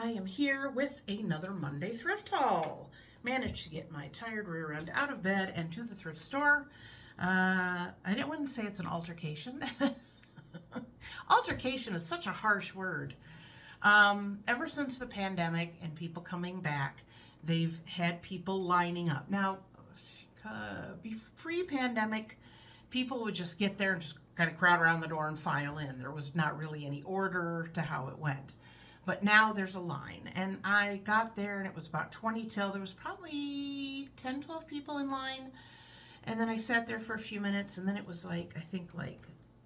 I am here with another Monday thrift haul. Managed to get my tired rear end out of bed and to the thrift store. Wouldn't say it's an altercation. Altercation is such a harsh word. Ever since the pandemic and people coming back, they've had people lining up. Now, pre-pandemic, people would just get there and just kind of crowd around the door and file in. There was not really any order to how it went. But now there's a line, and I got there and it was about 20 till. There was probably 10, 12 people in line, and then I sat there for a few minutes, and then it was like, I think like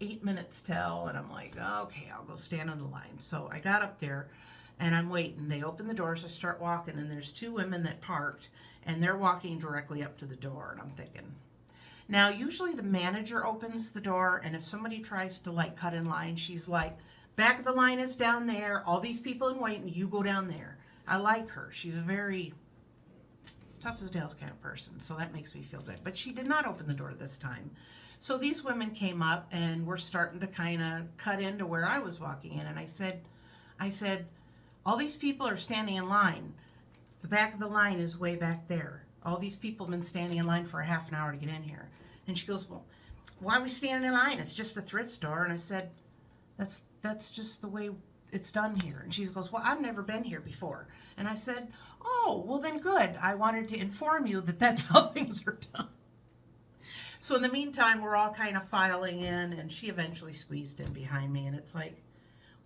8 minutes till, and I'm like, okay, I'll go stand on the line. So I got up there and I'm waiting. They open the doors, I start walking, and there's two women that parked, and they're walking directly up to the door, and I'm thinking, now usually the manager opens the door, and if somebody tries to like cut in line, she's like, back of the line is down there, all these people in waiting, you go down there. I like her. She's a very tough as nails kind of person, so that makes me feel good. But she did not open the door this time. So these women came up and were starting to kind of cut into where I was walking in, and I said, all these people are standing in line. The back of the line is way back there. All these people have been standing in line for a half an hour to get in here. And she goes, well, why are we standing in line? It's just a thrift store. And I said, that's just the way it's done here. And she goes, well, I've never been here before. And I said, oh, well then good. I wanted to inform you that that's how things are done. So in the meantime, we're all kind of filing in, and she eventually squeezed in behind me, and it's like,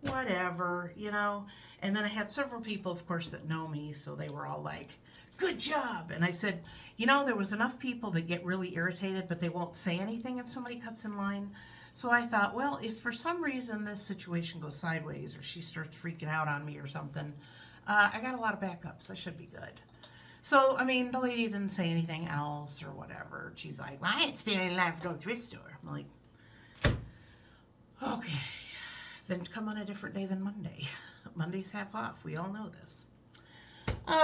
whatever, you know. And then I had several people, of course, that know me, so they were all like, good job. And I said, you know, there was enough people that get really irritated, but they won't say anything if somebody cuts in line. So I thought, well, if for some reason this situation goes sideways or she starts freaking out on me or something, I got a lot of backups. I should be good. So, I mean, the lady didn't say anything else or whatever. She's like, well, I ain't standing in line for no thrift store. I'm like, okay, then come on a different day than Monday. Monday's half off. We all know this.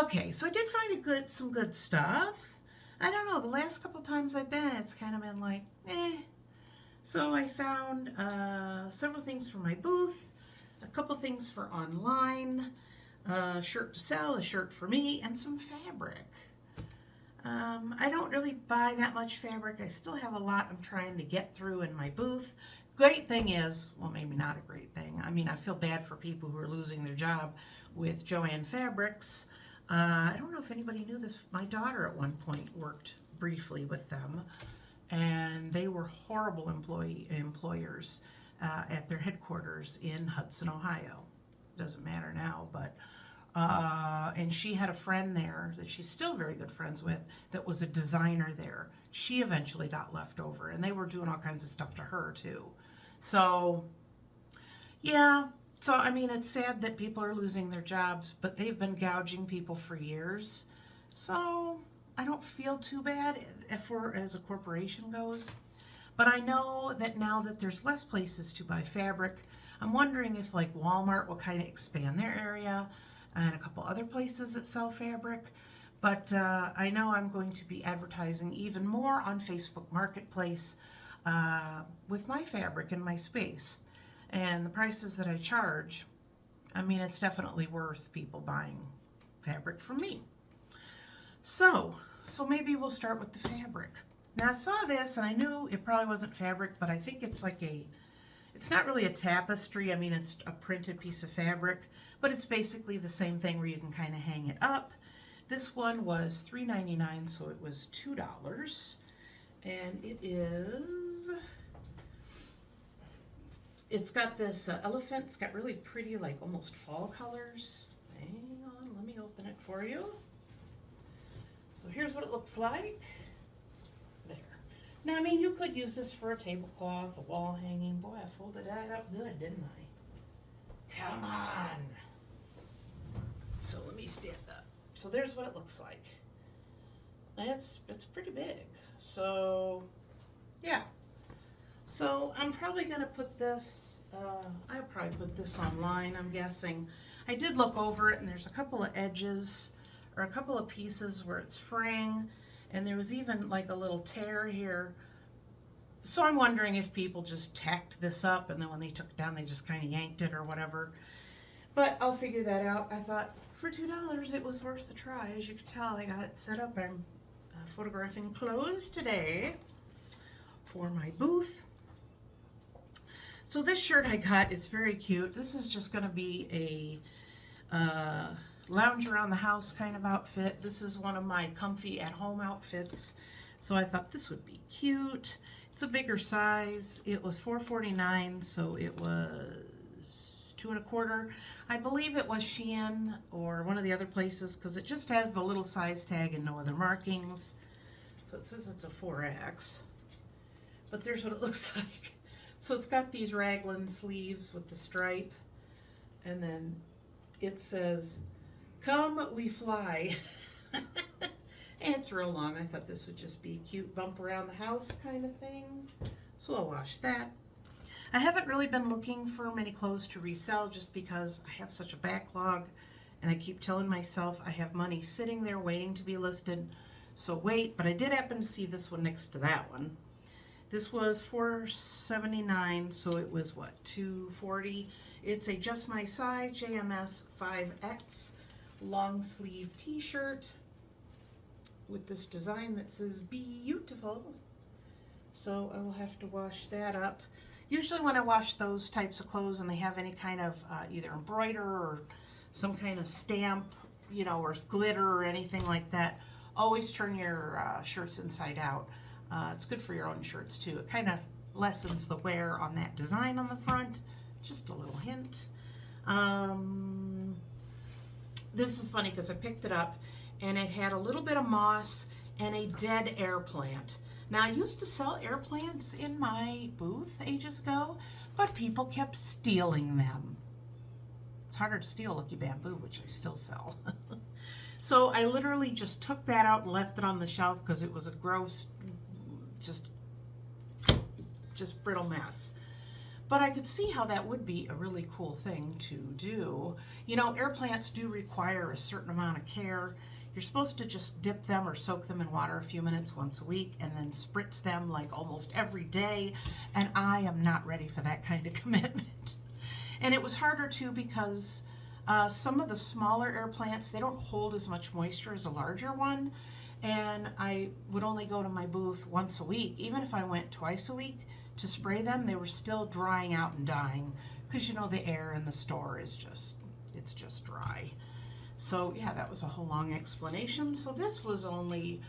Okay, so I did find some good stuff. I don't know, the last couple times I've been, it's kind of been like, eh. So I found several things for my booth, a couple things for online, a shirt to sell, a shirt for me, and some fabric. I don't really buy that much fabric. I still have a lot I'm trying to get through in my booth. Great thing is, well, maybe not a great thing. I mean, I feel bad for people who are losing their job with Joann Fabrics. I don't know if anybody knew this. My daughter at one point worked briefly with them, and they were horrible employers at their headquarters in Hudson, Ohio. Doesn't matter now, but and she had a friend there that she's still very good friends with that was a designer there. She eventually got left over, and they were doing all kinds of stuff to her too. So yeah, so I mean, it's sad that people are losing their jobs, but they've been gouging people for years. So I don't feel too bad as a corporation goes. But I know that now that there's less places to buy fabric, I'm wondering if like Walmart will kind of expand their area and a couple other places that sell fabric. But I know I'm going to be advertising even more on Facebook Marketplace with my fabric in my space. And the prices that I charge, I mean, it's definitely worth people buying fabric from me. So maybe we'll start with the fabric. Now I saw this and I knew it probably wasn't fabric, but I think it's like it's not really a tapestry. I mean, it's a printed piece of fabric, but it's basically the same thing where you can kind of hang it up. This one was $3.99, so it was $2. And it's got this elephant. It's got really pretty, like almost fall colors. Hang on, let me open it for you. So here's what it looks like. There. Now, I mean, you could use this for a tablecloth, a wall hanging. Boy, I folded that up good, didn't I? Come on. So let me stand up. So there's what it looks like. And it's pretty big. So, yeah. So I'm probably going to put this, I'll probably put this online, I'm guessing. I did look over it, and there's a couple of edges, or a couple of pieces where it's fraying, and there was even like a little tear here. So I'm wondering if people just tacked this up, and then when they took it down, they just kind of yanked it or whatever. But I'll figure that out. I thought for $2 it was worth a try. As you can tell, I got it set up. I'm photographing clothes today for my booth. So this shirt I got, it's very cute. This is just going to be a lounge around the house kind of outfit. This is one of my comfy at home outfits. So I thought this would be cute. It's a bigger size. It was $4.49, so it was 2 1/4. I believe it was Shein or one of the other places because it just has the little size tag and no other markings. So it says it's a 4X. But there's what it looks like. So it's got these raglan sleeves with the stripe, and then it says, "Come, we fly." And it's real long. I thought this would just be a cute bump around the house kind of thing. So I'll wash that. I haven't really been looking for many clothes to resell just because I have such a backlog, and I keep telling myself I have money sitting there waiting to be listed. So wait, but I did happen to see this one next to that one. This was $4.79, so it was what, $2.40. It's a just my size JMS 5X long sleeve t-shirt with this design that says beautiful. So I will have to wash that up. Usually when I wash those types of clothes and they have any kind of either embroider or some kind of stamp, you know, or glitter or anything like that, always turn your shirts inside out. It's good for your own shirts too. It kind of lessens the wear on that design on the front. Just a little hint. This is funny because I picked it up and it had a little bit of moss and a dead air plant. Now I used to sell air plants in my booth ages ago, but people kept stealing them. It's harder to steal lucky bamboo, which I still sell. So I literally just took that out and left it on the shelf because it was a gross, just brittle mess. But I could see how that would be a really cool thing to do. You know, air plants do require a certain amount of care. You're supposed to just dip them or soak them in water a few minutes once a week and then spritz them like almost every day. And I am not ready for that kind of commitment. And it was harder too because some of the smaller air plants, they don't hold as much moisture as a larger one. And I would only go to my booth once a week. Even if I went twice a week to spray them, they were still drying out and dying because, you know, the air in the store is it's just dry. So yeah, that was a whole long explanation. So this was only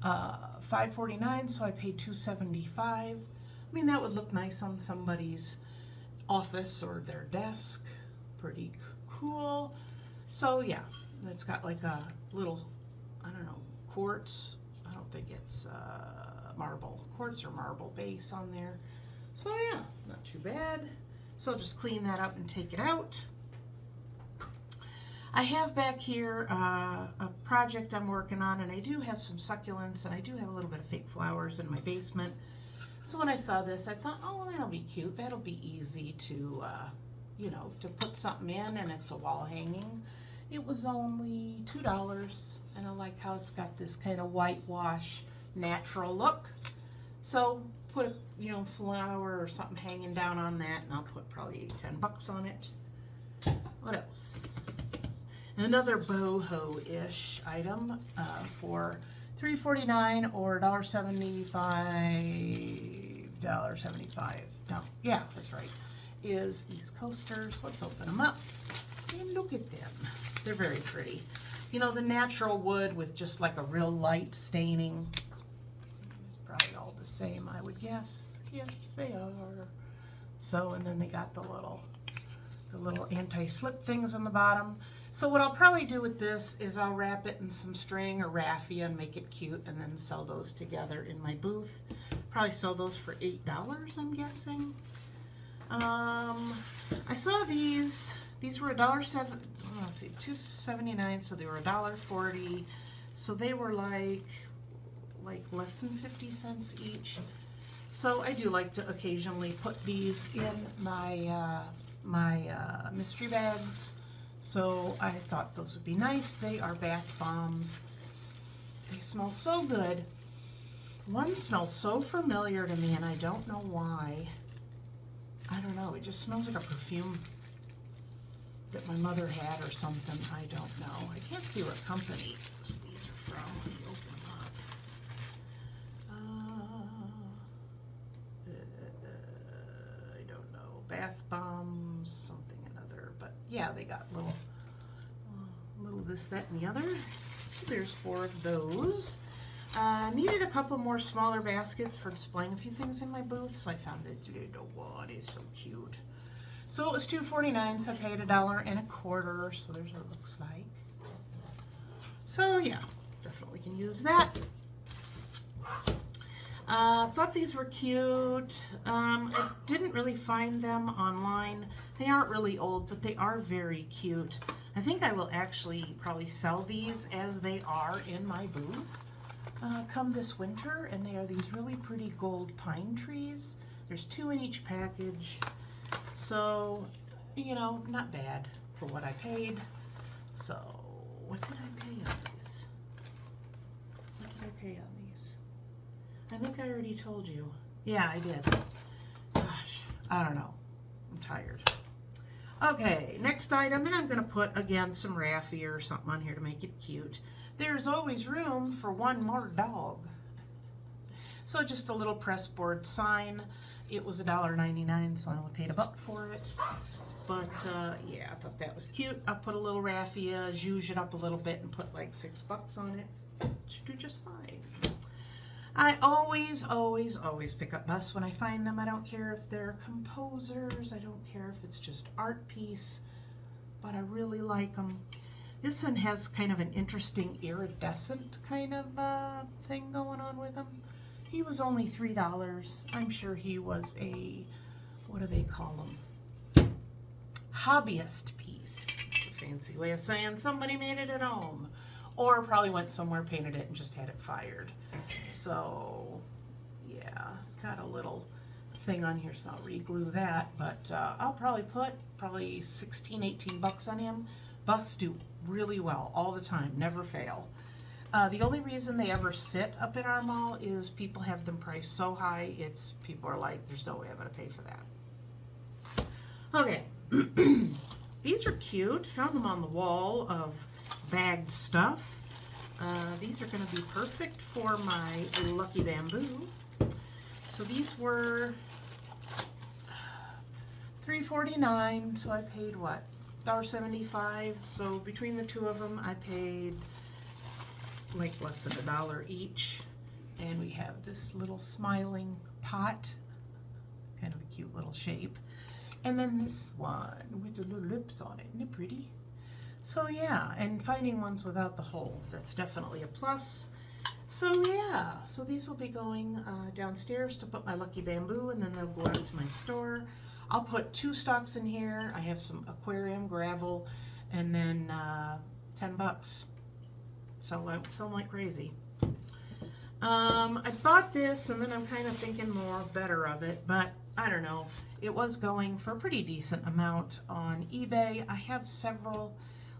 $5.49, so I paid $2.75. I mean, that would look nice on somebody's office or their desk. Pretty cool. So yeah, it's got like a little, I don't know, quartz. I don't think it's marble, quartz or marble base on there. So yeah, not too bad. So I'll just clean that up and take it out. I have back here a project I'm working on, and I do have some succulents, and I do have a little bit of fake flowers in my basement. So when I saw this, I thought, oh, well, that'll be cute. That'll be easy to, you know, to put something in, and it's a wall hanging. It was only $2, and I like how it's got this kind of whitewash natural look. So put a, you know, flower or something hanging down on that, and I'll put probably $10 on it. What else? Another boho-ish item for $3.49 or $1.75. No, yeah, that's right. Is these coasters. Let's open them up and look at them. They're very pretty. You know, the natural wood with just like a real light staining. It's probably all the same, I would guess. Yes, they are. So, and then they got the little anti-slip things on the bottom. So what I'll probably do with this is I'll wrap it in some string or raffia and make it cute and then sell those together in my booth. Probably sell those for $8, I'm guessing. I saw these. These were $1.07. Let's see, $2.79. So they were $1.40. So they were like less than 50 cents each. So I do like to occasionally put these in my mystery bags. So I thought those would be nice. They are bath bombs. They smell so good. One smells so familiar to me, and I don't know why. I don't know. It just smells like a perfume. that my mother had or something. I don't know. I can't see what company these are from. Let me open them up. I don't know. Bath bombs, something another. But yeah, they got little this, that, and the other. So there's 4 of those. Needed a couple more smaller baskets for displaying a few things in my booth, so I found that little one is so cute. So it was $2.49, so I paid $1.25. So there's what it looks like. So yeah, definitely can use that. Thought these were cute. I didn't really find them online. They aren't really old, but they are very cute. I think I will actually probably sell these as they are in my booth come this winter, and they are these really pretty gold pine trees. There's 2 in each package, so you know, not bad for what I paid. So what did I pay on these? What did I pay on these? I think I already told you. Yeah, I did. Gosh, I don't know. I'm tired. Okay, next item, and I'm going to put, again, some raffia or something on here to make it cute. There's always room for one more dog. So just a little press board sign. It was $1.99, so I only paid $1 for it. But, yeah, I thought that was cute. I'll put a little raffia, zhuzh it up a little bit, and put like $6 on it. Should do just fine. I always pick up busts when I find them. I don't care if they're composers. I don't care if it's just art piece, but I really like them. This one has kind of an interesting iridescent kind of thing going on with him. He was only $3. I'm sure he was a, what do they call them? Hobbyist piece. That's a fancy way of saying somebody made it at home. Or probably went somewhere, painted it, and just had it fired. So, yeah, it's got a little thing on here, so I'll re-glue that. But I'll probably put 16, 18 bucks on him. Busts do really well all the time, never fail. The only reason they ever sit up in our mall is people have them priced so high, people are like, there's no way I'm going to pay for that. Okay, these are cute. Found them on the wall of bagged stuff. These are going to be perfect for my Lucky Bamboo. So these were $3.49, so I paid what? $1.75. So between the 2 of them, I paid like less than $1 each. And we have this little smiling pot, kind of a cute little shape. And then this one with the little lips on it. Isn't it pretty? So yeah, and finding ones without the hole, that's definitely a plus. So yeah, so these will be going downstairs to put my Lucky Bamboo, and then they'll go out to my store. I'll put 2 stocks in here. I have some aquarium, gravel, and then $10. Sell them like crazy. I bought this, and then I'm kind of thinking more better of it, but I don't know. It was going for a pretty decent amount on eBay. I have several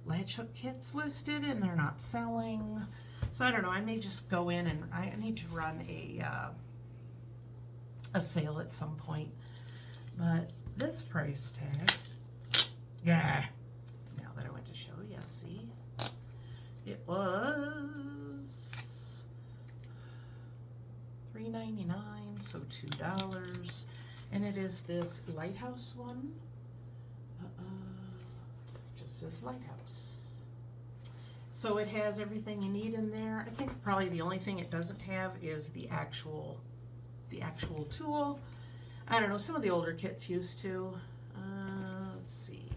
latch hook kits listed, and they're not selling. So I don't know. I may just go in, and I need to run a sale at some point. But this price tag, yeah. Now that I went to show you, see, it was $3.99, so $2, and it is this lighthouse one. Just this lighthouse. So it has everything you need in there. I think probably the only thing it doesn't have is the actual tool. I don't know, some of the older kits used to. Let's see.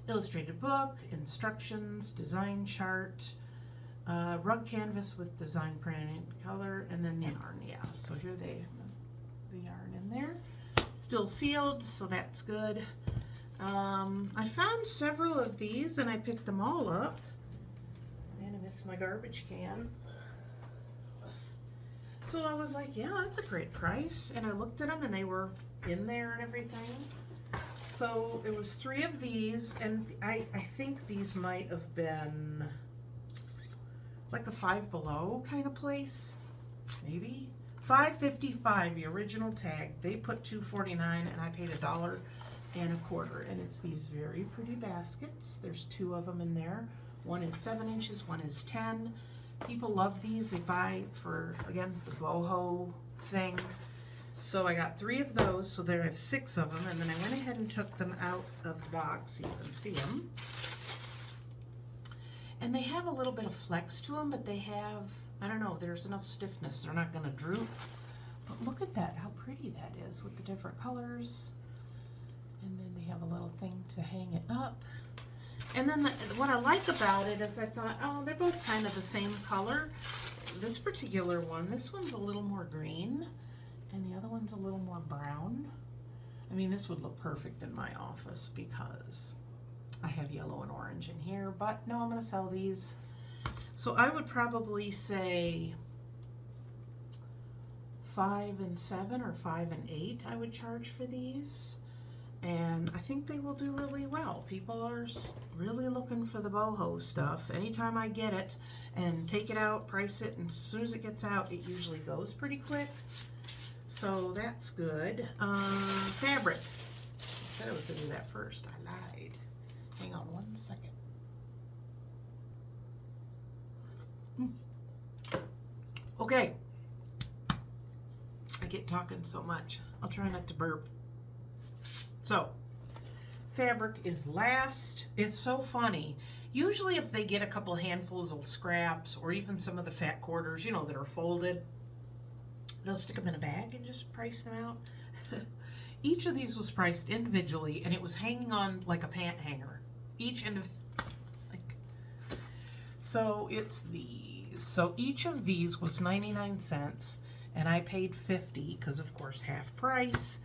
Illustrated book, instructions, design chart, rug canvas with design printed color, and then the yarn. Yeah, so here the yarn in there. Still sealed, so that's good. I found several of these and I picked them all up. And I missed my garbage can. So I was like, yeah, that's a great price. And I looked at them and they were in there and everything. So it was 3 of these, and I think these might have been like a Five Below kind of place, maybe. $5.55, the original tag. They put $2.49 and I paid $1. and a quarter. And it's these very pretty baskets. There's 2 of them in there. One is 7 inches, one is 10. People love these. They buy for, again, the boho thing. So I got 3 of those, so there I have 6 of them, and then I went ahead and took them out of the box so you can see them. And they have a little bit of flex to them, but they have, I don't know, there's enough stiffness. They're not going to droop. But look at that, how pretty that is with the different colors. And then they have a little thing to hang it up. And then what I like about it is I thought, oh, they're both kind of the same color. This particular one, this one's a little more green, and the other one's a little more brown. I mean, this would look perfect in my office because I have yellow and orange in here, but no, I'm going to sell these. So I would probably say 5 and 7 or 5 and 8 I would charge for these. And I think they will do really well. People are really looking for the boho stuff. Anytime I get it and take it out, price it, and as soon as it gets out, it usually goes pretty quick. So that's good. Fabric. I said I was going to do that first. I lied. Hang on 1 second. Okay. I get talking so much. I'll try not to burp. So, fabric is last. It's so funny. Usually if they get a couple handfuls of scraps or even some of the fat quarters, you know, that are folded, they'll stick them in a bag and just price them out. Each of these was priced individually, and it was hanging on like a pant hanger. Each so it's these. So each of these was 99 cents, and I paid 50 because of course half price.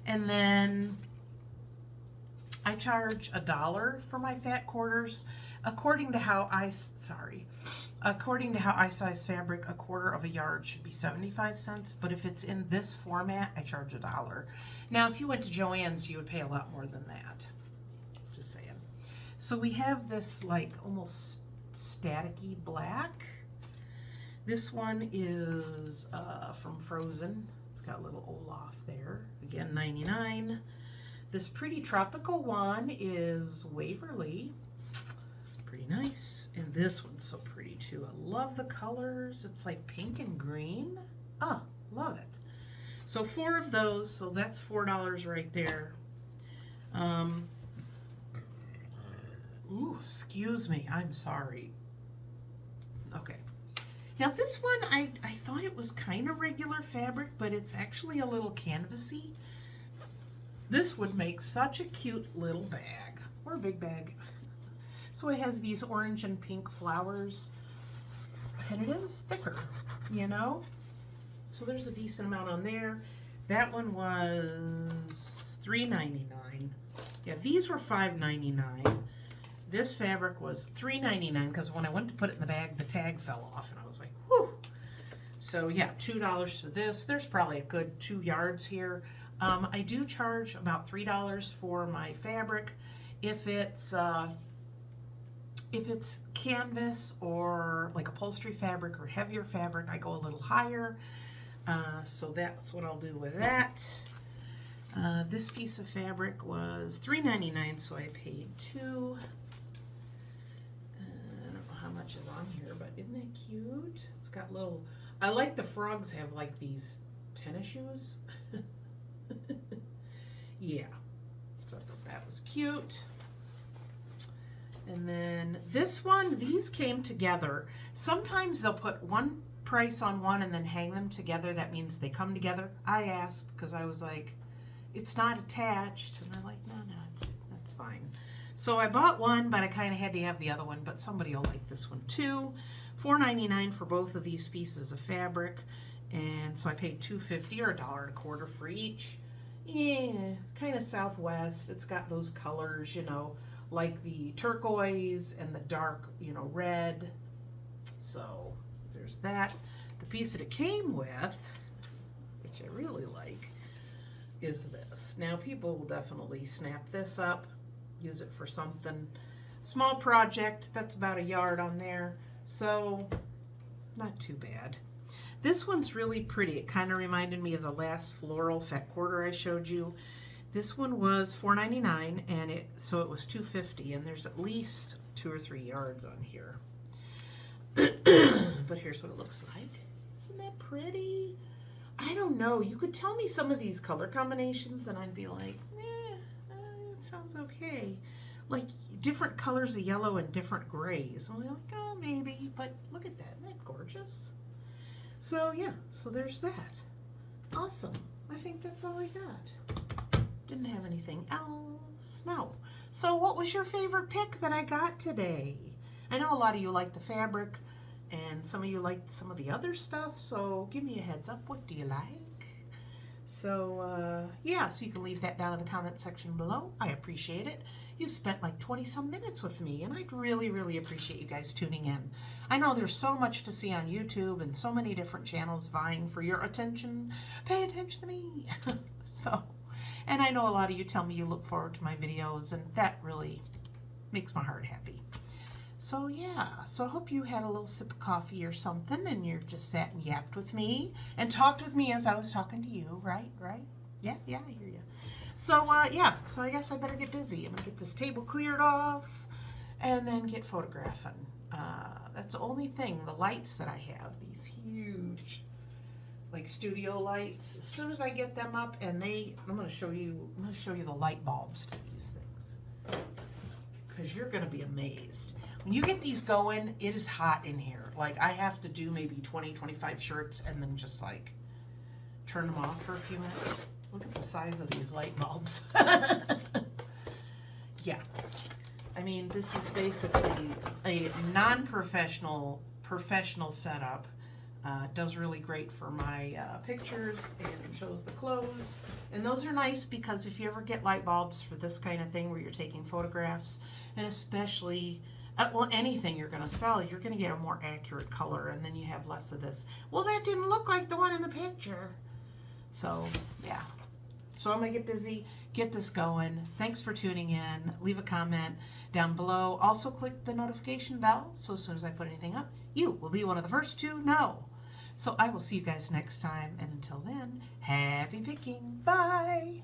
And then I charge $1 for my fat quarters. According to how I size fabric, a quarter of a yard should be 75 cents. But if it's in this format, I charge $1. Now, if you went to Joann's, you would pay a lot more than that. Just saying. So we have this like almost staticky black. This one is from Frozen. It's got a little Olaf there. Again, 99. This pretty tropical one is Waverly. Pretty nice. And this one's so pretty too. I love the colors. It's like pink and green. Oh, love it. So 4 of those, so that's $4 right there. Ooh, excuse me. I'm sorry. Okay. Now this one, I thought it was kind of regular fabric, but it's actually a little canvasy. This would make such a cute little bag, or a big bag. So it has these orange and pink flowers, and it is thicker, you know? So there's a decent amount on there. That one was $3.99. Yeah, these were $5.99. This fabric was $3.99 because when I went to put it in the bag, the tag fell off, and I was like, whew. So yeah, $2 for this. There's probably a good 2 yards here. I do charge about $3 for my fabric. If it's canvas or like upholstery fabric or heavier fabric, I go a little higher. So that's what I'll do with that. This piece of fabric was $3.99, so I paid $2. I don't know how much is on here, but isn't that cute? It's got little, I like the frogs have like these tennis shoes. Yeah, so I thought that was cute. And then this one, these came together. Sometimes they'll put one price on one and then hang them together. That means they come together. I asked because I was like, it's not attached. And they're like, no, that's fine. So I bought one, but I kind of had to have the other one, but somebody will like this one too. $4.99 for both of these pieces of fabric. And so I paid $2.50 or $1.25 for each. Yeah, kind of Southwest. It's got those colors, you know, like the turquoise and the dark, you know, red. So there's that. The piece that it came with, which I really like, is this. Now people will definitely snap this up, use it for something. Small project, that's about a yard on there. So not too bad. This one's really pretty. It kind of reminded me of the last floral fat quarter I showed you. This one was $4.99, and so it was $2.50, and there's at least 2 or 3 yards on here. But here's what it looks like. Isn't that pretty? I don't know. You could tell me some of these color combinations, and I'd be like, it sounds okay. Like different colors of yellow and different grays. I'm like, oh, maybe. But look at that. Isn't that gorgeous? So yeah. So there's that. Awesome. I think that's all I got. Didn't have anything else. No. So what was your favorite pick that I got today? I know a lot of you like the fabric and some of you like some of the other stuff, so give me a heads up. What do you like? So yeah, so you can leave that down in the comment section below. I appreciate it. You spent like 20 some minutes with me, and I'd really, really appreciate you guys tuning in. I know there's so much to see on YouTube and so many different channels vying for your attention. Pay attention to me. So, and I know a lot of you tell me you look forward to my videos, and that really makes my heart happy. So yeah, so I hope you had a little sip of coffee or something, and you just sat and yapped with me and talked with me as I was talking to you, right? Yeah, I hear you. So yeah, so I guess I better get busy. I'm gonna get this table cleared off and then get photographing. That's the only thing, the lights that I have, these huge like studio lights. As soon as I get them up, and I'm gonna show you the light bulbs to these things, because you're gonna be amazed. When you get these going, it is hot in here. Like I have to do maybe 20, 25 shirts and then just like turn them off for a few minutes. Look at the size of these light bulbs. Yeah. I mean, this is basically a non-professional, professional setup. Does really great for my pictures, and shows the clothes. And those are nice because if you ever get light bulbs for this kind of thing where you're taking photographs, and especially well, anything you're going to sell, you're going to get a more accurate color, and then you have less of this. Well, that didn't look like the one in the picture. So, yeah. So I'm going to get busy, get this going. Thanks for tuning in. Leave a comment down below. Also click the notification bell, so as soon as I put anything up, you will be one of the first to know. So I will see you guys next time, and until then, happy picking. Bye.